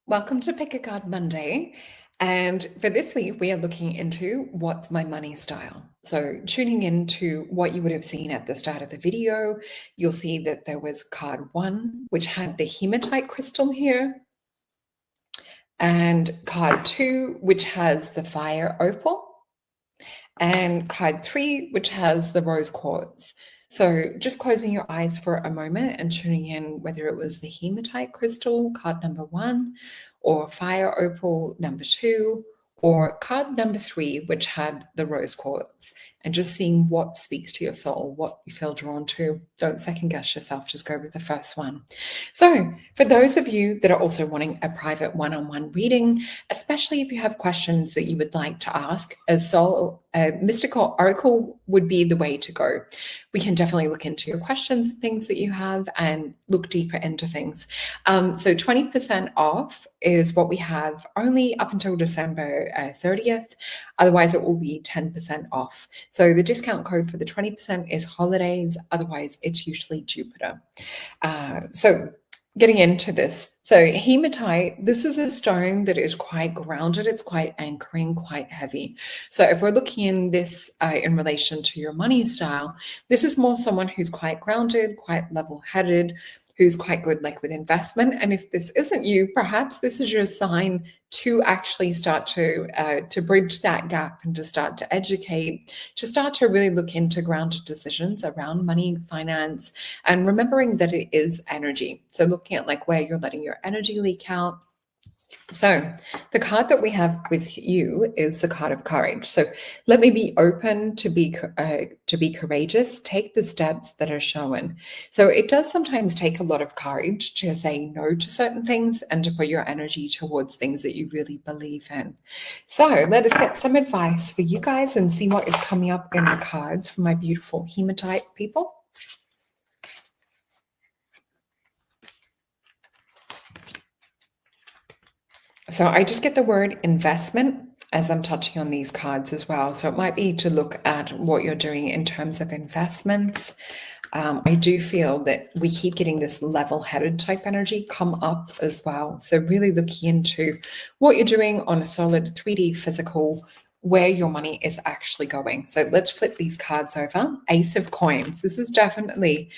Welcome to Pick a Card Monday. And for this week, we are looking into what's my money style. So, tuning into what you would have seen at the start of the video, you'll see that there was card 1, which had the hematite crystal here, and card 2, which has the fire opal, and card 3, which has the rose quartz. So just closing your eyes for a moment and tuning in whether it was the hematite crystal, card number 1, or fire opal number 2, or card number 3, which had the rose quartz, and just seeing what speaks to your soul, what you feel drawn to. Don't second guess yourself, just go with the first one. So for those of you that are also wanting a private one-on-one reading, especially if you have questions that you would like to ask, a mystical oracle would be the way to go. We can definitely look into your questions, things that you have, and look deeper into things. So 20% off is what we have only up until December 30th. Otherwise, it will be 10% off. So the discount code for the 20% is holidays. Otherwise, it's usually Jupiter. So getting into this. So hematite, this is a stone that is quite grounded. It's quite anchoring, quite heavy. So if we're looking in this in relation to your money style, this is more someone who's quite grounded, quite level-headed, who's quite good like with investment. And if this isn't you, perhaps this is your sign to actually start to bridge that gap and to start to educate, to start to really look into grounded decisions around money, finance, and remembering that it is energy. So looking at like where you're letting your energy leak out. So the card that we have with you is the card of courage. So let me be open to be courageous. Take the steps that are shown. So it does sometimes take a lot of courage to say no to certain things and to put your energy towards things that you really believe in. So let us get some advice for you guys and see what is coming up in the cards for my beautiful hematite people. So I just get the word investment as I'm touching on these cards as well. So it might be to look at what you're doing in terms of investments. I do feel that we keep getting this level-headed type energy come up as well. So really looking into what you're doing on a solid 3D physical, where your money is actually going. So let's flip these cards over. Ace of Coins. This is definitely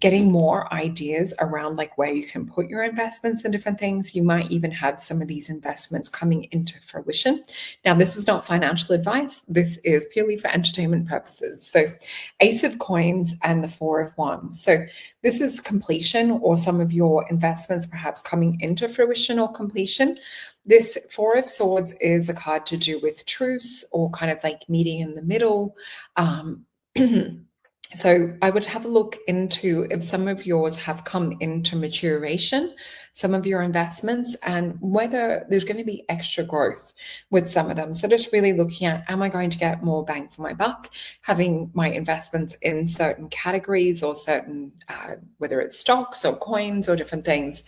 getting more ideas around like where you can put your investments in different things. You might even have some of these investments coming into fruition. Now, this is not financial advice. This is purely for entertainment purposes. So Ace of Coins and the Four of Wands. So this is completion, or some of your investments perhaps coming into fruition or completion. This Four of Swords is a card to do with truce or kind of like meeting in the middle. So I would have a look into if some of yours have come into maturation, some of your investments, and whether there's going to be extra growth with some of them. So just really looking at, am I going to get more bang for my buck, having my investments in certain categories or certain, whether it's stocks or coins or different things.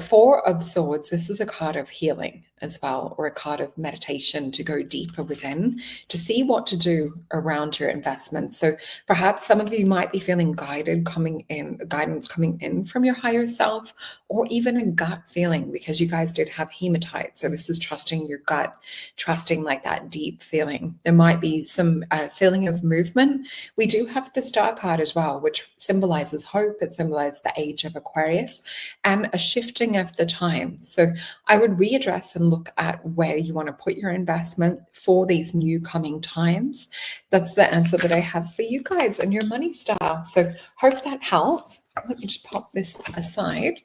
Four of Swords, this is a card of healing as well, or a card of meditation to go deeper within, to see what to do around your investments. So perhaps some of you might be feeling guidance coming in from your higher self, or even a gut feeling, because you guys did have hematite. So this is trusting your gut, trusting like that deep feeling. There might be some feeling of movement. We do have the Star card as well, which symbolizes hope. It symbolizes the age of Aquarius and a shifting of the time. So I would readdress and look at where you want to put your investment for these new coming times. That's the answer that I have for you guys and your money style. So hope that helps. Let me just pop this aside.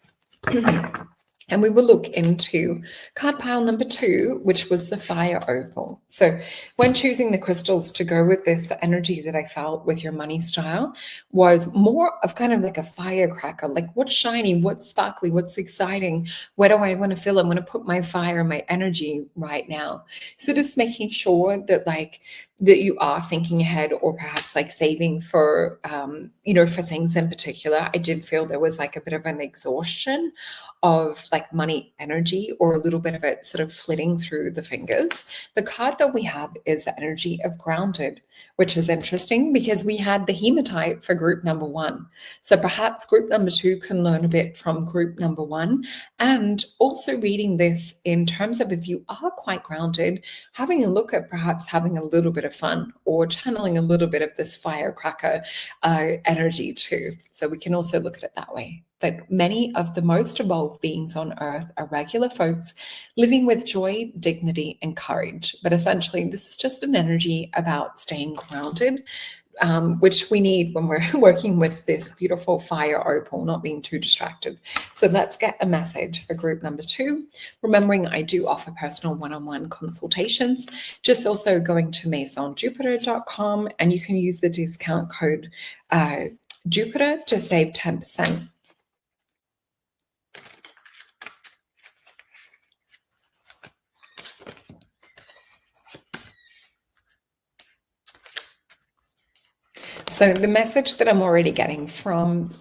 And we will look into card pile number 2, which was the fire opal. So when choosing the crystals to go with this, the energy that I felt with your money style was more of kind of like a firecracker, like what's shiny, what's sparkly, what's exciting, where do I want to feel? I want to put my fire and my energy right now. So just making sure that like that you are thinking ahead, or perhaps like saving for, for things in particular. I did feel there was like a bit of an exhaustion of like money energy, or a little bit of it sort of flitting through the fingers. The card that we have is the energy of grounded, which is interesting because we had the hematite for group number 1. So perhaps group number 2 can learn a bit from group number 1. And also reading this in terms of, if you are quite grounded, having a look at perhaps having a little bit of fun, or channeling a little bit of this firecracker energy too. So we can also look at it that way. But many of the most evolved beings on earth are regular folks living with joy, dignity, and courage. But essentially, this is just an energy about staying grounded, which we need when we're working with this beautiful fire opal, not being too distracted. So let's get a message for group number 2. Remembering I do offer personal one-on-one consultations. Just also going to masonjupiter.com, and you can use the discount code Jupiter to save 10%. So the message that I'm already getting from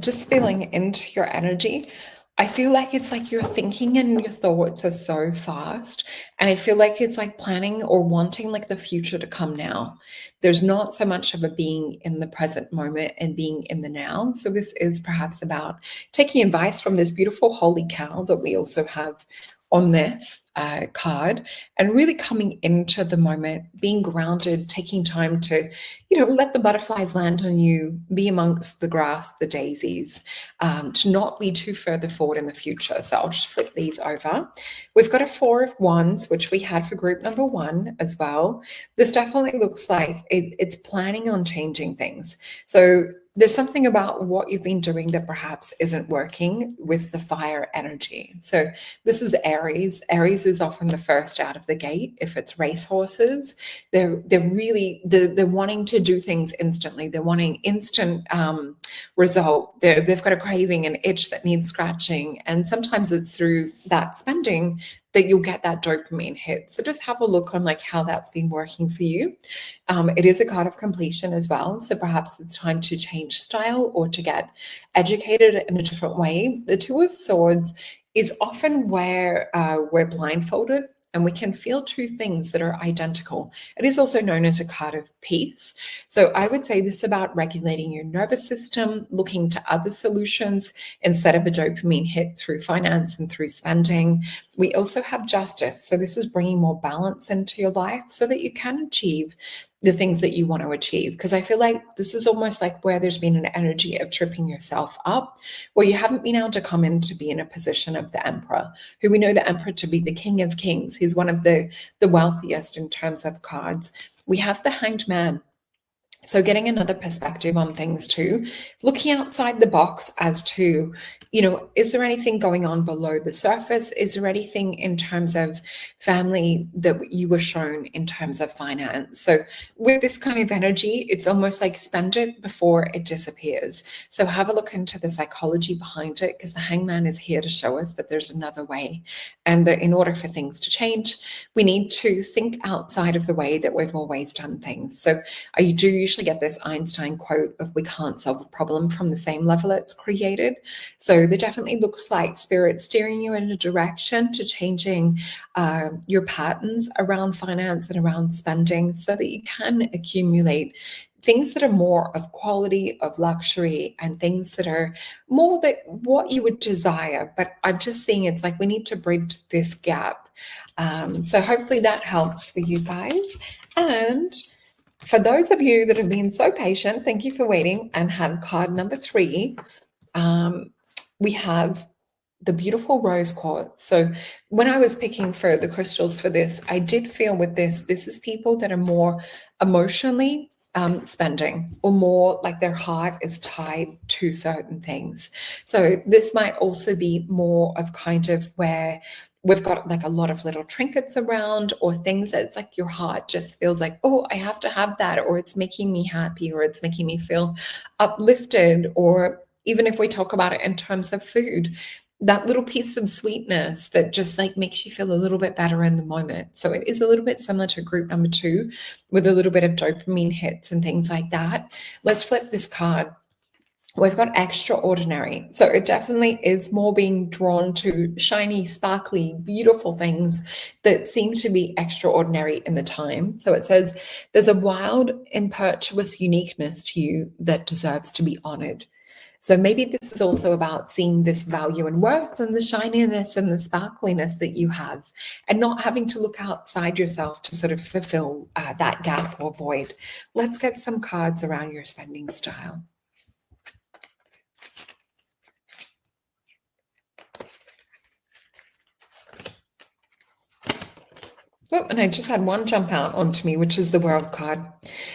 just feeling into your energy, I feel like it's like your thinking and your thoughts are so fast. And I feel like it's like planning or wanting like the future to come now. There's not so much of a being in the present moment and being in the now. So this is perhaps about taking advice from this beautiful holy cow that we also have on this card, and really coming into the moment, being grounded, taking time to, let the butterflies land on you, be amongst the grass, the daisies, to not be too further forward in the future. So I'll just flip these over. We've got a 4 of Wands, which we had for group number 1 as well. This definitely looks like it's planning on changing things. So there's something about what you've been doing that perhaps isn't working with the fire energy. So this is Aries. Aries is often the first out of the gate. If it's racehorses, they're wanting to do things instantly. They're wanting instant result. They've got a craving, an itch that needs scratching. And sometimes it's through that spending that you'll get that dopamine hit. So just have a look on like how that's been working for you. It is a card of completion as well. So perhaps it's time to change style or to get educated in a different way. The 2 of Swords is often where we're blindfolded and we can feel 2 things that are identical. It is also known as a card of peace. So I would say this is about regulating your nervous system, looking to other solutions instead of a dopamine hit through finance and through spending. We also have justice. So this is bringing more balance into your life so that you can achieve the things that you want to achieve. Because I feel like this is almost like where there's been an energy of tripping yourself up, where you haven't been able to come in to be in a position of the emperor, who we know the emperor to be the king of kings. He's one of the wealthiest in terms of cards. We have the Hanged Man. So getting another perspective on things too, looking outside the box as to, is there anything going on below the surface? Is there anything in terms of family that you were shown in terms of finance? So with this kind of energy, it's almost like spend it before it disappears. So have a look into the psychology behind it, because the Hangman is here to show us that there's another way. And that in order for things to change, we need to think outside of the way that we've always done things. So I do usually get this Einstein quote of we can't solve a problem from the same level it's created. So there definitely looks like spirit steering you in a direction to changing your patterns around finance and around spending so that you can accumulate things that are more of quality, of luxury, and things that are more that what you would desire. But I'm just seeing it's like we need to bridge this gap. So hopefully that helps for you guys. And for those of you that have been so patient, thank you for waiting, and have card number 3. We have the beautiful rose quartz. So when I was picking for the crystals for this, I did feel with this is people that are more emotionally spending, or more like their heart is tied to certain things. So this might also be more of kind of where we've got like a lot of little trinkets around, or things that it's like your heart just feels like, oh, I have to have that, or it's making me happy, or it's making me feel uplifted. Or even if we talk about it in terms of food, that little piece of sweetness that just like makes you feel a little bit better in the moment. So it is a little bit similar to group number 2 with a little bit of dopamine hits and things like that. Let's flip this card. We've got extraordinary. So it definitely is more being drawn to shiny, sparkly, beautiful things that seem to be extraordinary in the time. So it says there's a wild, impetuous uniqueness to you that deserves to be honored. So maybe this is also about seeing this value and worth and the shininess and the sparkliness that you have, and not having to look outside yourself to sort of fulfill that gap or void. Let's get some cards around your spending style. Oh, and I just had one jump out onto me, which is the World card.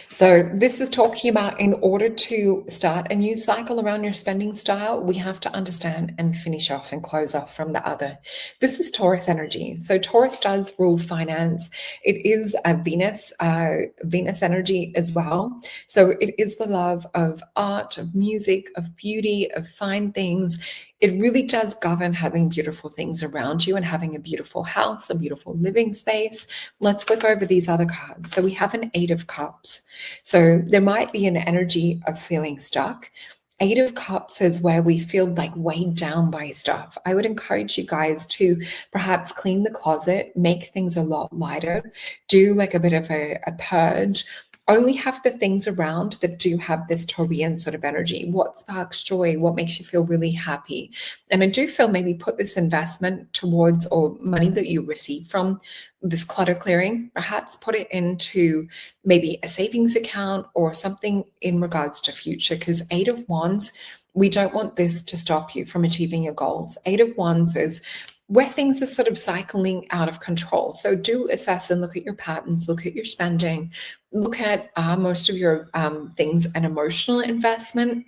So this is talking about, in order to start a new cycle around your spending style, we have to understand and finish off and close off from the other. This is Taurus energy. So Taurus does rule finance. It is a Venus energy as well. So it is the love of art, of music, of beauty, of fine things. It really does govern having beautiful things around you and having a beautiful house, a beautiful living space. Let's flip over these other cards. So we have an 8 of Cups. So there might be an energy of feeling stuck. 8 of Cups is where we feel like weighed down by stuff. I would encourage you guys to perhaps clean the closet, make things a lot lighter, do like a bit of a purge. Only have the things around that do have this Taurian sort of energy. What sparks joy? What makes you feel really happy? And I do feel maybe put this investment towards, or money that you receive from this clutter clearing, perhaps put it into maybe a savings account or something in regards to future, because 8 of Wands, we don't want this to stop you from achieving your goals. 8 of Wands is where things are sort of cycling out of control. So do assess and look at your patterns, look at your spending, look at most of your things an emotional investment.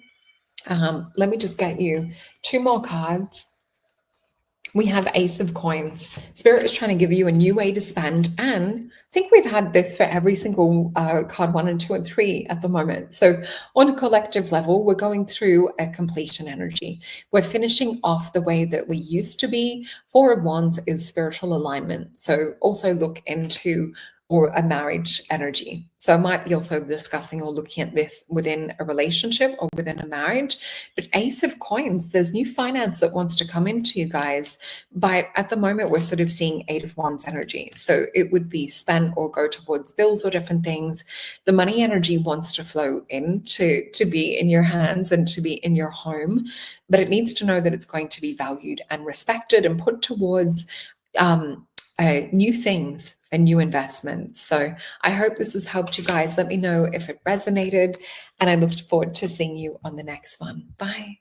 Let me just get you 2 more cards. We have Ace of Coins. Spirit is trying to give you a new way to spend, and I think we've had this for every single card 1 and 2 and 3 at the moment. So on a collective level, we're going through a completion energy. We're finishing off the way that we used to be. 4 of Wands is spiritual alignment. So also look into or a marriage energy. So I might be also discussing or looking at this within a relationship or within a marriage. But Ace of Coins, there's new finance that wants to come into you guys. But at the moment, we're sort of seeing 8 of Wands energy. So it would be spent or go towards bills or different things. The money energy wants to flow in to be in your hands and to be in your home. But it needs to know that it's going to be valued and respected and put towards new things and new investments. So I hope this has helped you guys. Let me know if it resonated, and I look forward to seeing you on the next one. Bye.